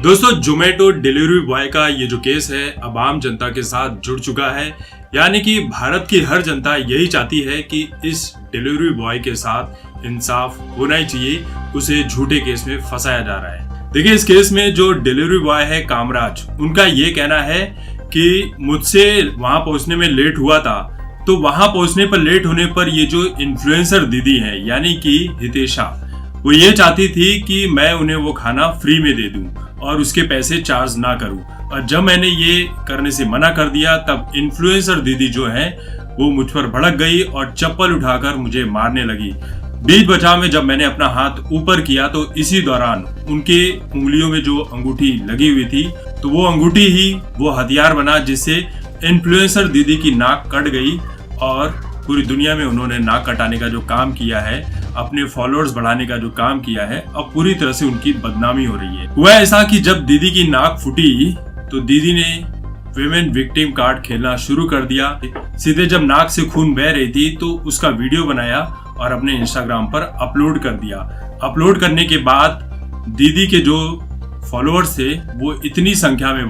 दोस्तों Zomato delivery boy का ये जो केस है अब आम जनता के साथ जुड़ चुका है। यानी कि भारत की हर जनता यही चाहती है कि इस डिलीवरी बॉय के साथ इंसाफ होना ही चाहिए, उसे झूठे केस में फंसाया जा रहा है। देखिए इस केस में जो डिलीवरी बॉय है कामराज, उनका ये कहना है कि मुझसे वहां पहुंचने में लेट हुआ था, तो वहां पहुंचने पर लेट होने पर ये जो इन्फ्लुएंसर दीदी है यानी कि हितेशा, वो ये चाहती थी कि मैं उन्हें वो खाना फ्री में दे दूं और उसके पैसे चार्ज ना करूं। और जब मैंने ये करने से मना कर दिया तब इन्फ्लुएंसर दीदी जो है वो मुझ पर भड़क गई और चप्पल उठाकर मुझे मारने लगी। बीच बचाव में जब मैंने अपना हाथ ऊपर किया तो इसी दौरान उनके उंगलियों में जो अंगूठी लगी हुई थी तो वो अंगूठी ही वो हथियार बना जिससे इन्फ्लुएंसर दीदी की नाक कट गई और पूरी दुनिया में उन्होंने नाक कटाने का जो काम किया है, अपने फॉलोअर्स बढ़ाने का जो काम किया है, अब पूरी तरह से उनकी बदनामी हो रही है। हुआ ऐसा कि जब दीदी की नाक फूटी तो दीदी ने विमेन विक्टिम कार्ड खेलना शुरू कर दिया। सीधे जब नाक से खून बह रही थी तो उसका वीडियो बनाया और अपने इंस्टाग्राम पर अपलोड कर दिया। अपलोड करने के बाद दीदी के जो फॉलोअर्स थे वो इतनी संख्या में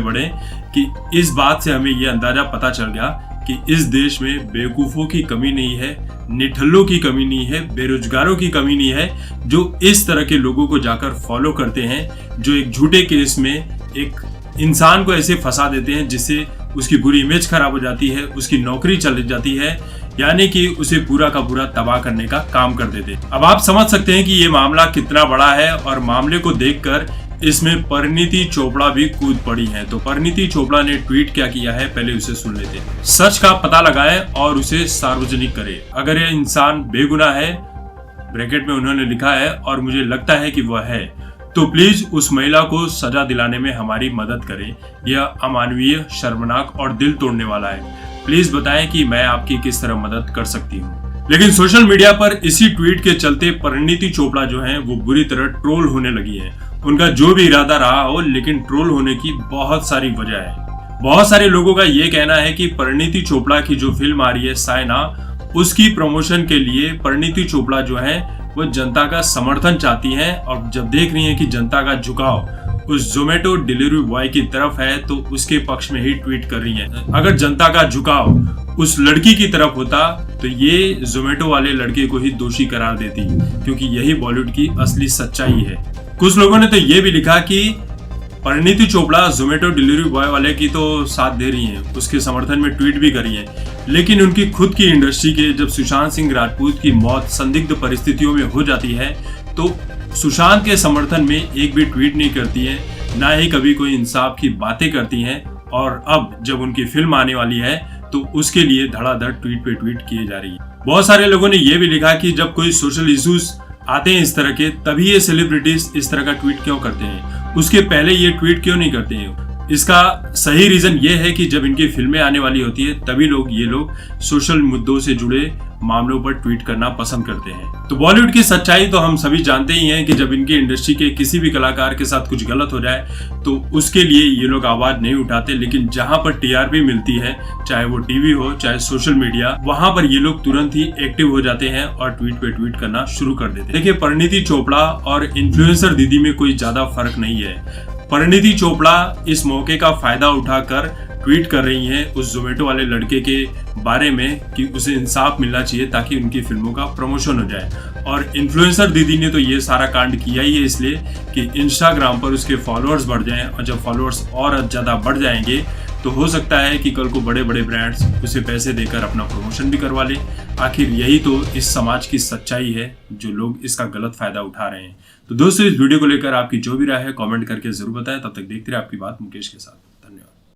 बढ़े कि इस बात से हमें ये अंदाजा पता चल गया कि इस देश में बेवकूफ़ों की कमी नहीं है, निठल्लों की कमी नहीं है, बेरोजगारों की कमी नहीं है, जो इस तरह के लोगों को जाकर फॉलो करते हैं, जो एक झूठे केस में एक इंसान को ऐसे फंसा देते हैं जिससे उसकी बुरी इमेज खराब हो जाती है, उसकी नौकरी चली जाती है, यानी कि उसे पूरा का पूरा तबाह करने का काम कर देते हैं। अब आप समझ सकते हैं कि ये मामला कितना बड़ा है और मामले को देखकर इसमें परिणीति चोपड़ा भी कूद पड़ी है। तो परिणीति चोपड़ा ने ट्वीट क्या किया है, पहले उसे सुन लेते हैं। सच का पता लगाएं और उसे सार्वजनिक करें। अगर यह इंसान बेगुनाह है, ब्रैकेट में उन्होंने लिखा है, और मुझे लगता है कि वह है, तो प्लीज उस महिला को सजा दिलाने में हमारी मदद करें। यह अमानवीय, शर्मनाक और दिल तोड़ने वाला है। प्लीज बताएं कि मैं आपकी किस तरह मदद कर सकती हूँ। लेकिन सोशल मीडिया पर इसी ट्वीट के चलते परिणीति चोपड़ा जो है वो बुरी तरह ट्रोल होने लगी है। उनका जो भी इरादा रहा हो, लेकिन ट्रोल होने की बहुत सारी वजह है। बहुत सारे लोगों का ये कहना है कि परिणीति चोपड़ा की जो फिल्म आ रही है साइना, उसकी प्रमोशन के लिए परिणीति चोपड़ा जो है वो जनता का समर्थन चाहती हैं, और जब देख रही है कि जनता का झुकाव उस जोमेटो डिलीवरी बॉय की तरफ है तो उसके पक्ष में ही ट्वीट कर रही है। अगर जनता का झुकाव उस लड़की की तरफ होता तो ये जोमेटो वाले लड़के को ही दोषी करार देती, क्योंकि यही बॉलीवुड की असली सच्चाई है। कुछ लोगों ने तो ये भी लिखा कि परिणीति चोपड़ा जोमेटो डिलीवरी बॉय वाले की तो साथ दे रही हैं, उसके समर्थन में ट्वीट भी करी है, लेकिन उनकी खुद की इंडस्ट्री के जब सुशांत सिंह राजपूत की मौत संदिग्ध परिस्थितियों में हो जाती है तो सुशांत के समर्थन में एक भी ट्वीट नहीं करती है, ना ही कभी कोई इंसाफ की बातें करती हैं। और अब जब उनकी फिल्म आने वाली है तो उसके लिए धड़ाधड़ ट्वीट पे ट्वीट किए जा रही है। बहुत सारे लोगों ने यह भी लिखा कि जब कोई सोशल इश्यूज आते हैं इस तरह के, तभी ये सेलिब्रिटीज इस तरह का ट्वीट क्यों करते हैं, उसके पहले ये ट्वीट क्यों नहीं करते हैं। इसका सही रीजन ये है कि जब इनकी फिल्में आने वाली होती है तभी ये लोग सोशल मुद्दों से जुड़े मामलों पर ट्वीट करना पसंद करते हैं। तो बॉलीवुड की सच्चाई तो हम सभी जानते ही हैं कि जब इनकी इंडस्ट्री के किसी भी कलाकार के साथ कुछ गलत हो जाए तो उसके लिए ये लोग आवाज नहीं उठाते, लेकिन जहां पर टीआरपी मिलती है, चाहे वो टीवी हो चाहे सोशल मीडिया, वहां पर ये लोग तुरंत ही एक्टिव हो जाते हैं और ट्वीट पे ट्वीट करना शुरू कर देते हैं। देखिए परिणीति चोपड़ा और इन्फ्लुएंसर दीदी में कोई ज्यादा फर्क नहीं है। परिणीति चोपड़ा इस मौके का फायदा उठाकर ट्वीट कर रही हैं उस जोमेटो वाले लड़के के बारे में कि उसे इंसाफ मिलना चाहिए ताकि उनकी फिल्मों का प्रमोशन हो जाए। और इन्फ्लुएंसर दीदी ने तो ये सारा कांड किया ही है इसलिए कि इंस्टाग्राम पर उसके फॉलोअर्स बढ़ जाएं, और जब फॉलोअर्स और ज़्यादा बढ़ जाएंगे तो हो सकता है कि कल को बड़े बड़े ब्रांड्स उसे पैसे देकर अपना प्रमोशन भी करवा लें। आखिर यही तो इस समाज की सच्चाई है, जो लोग इसका गलत फायदा उठा रहे हैं। तो दोस्तों इस वीडियो को लेकर आपकी जो भी राय है कमेंट करके जरूर बताएं। तब तक देखते रहे आपकी बात मुकेश के साथ।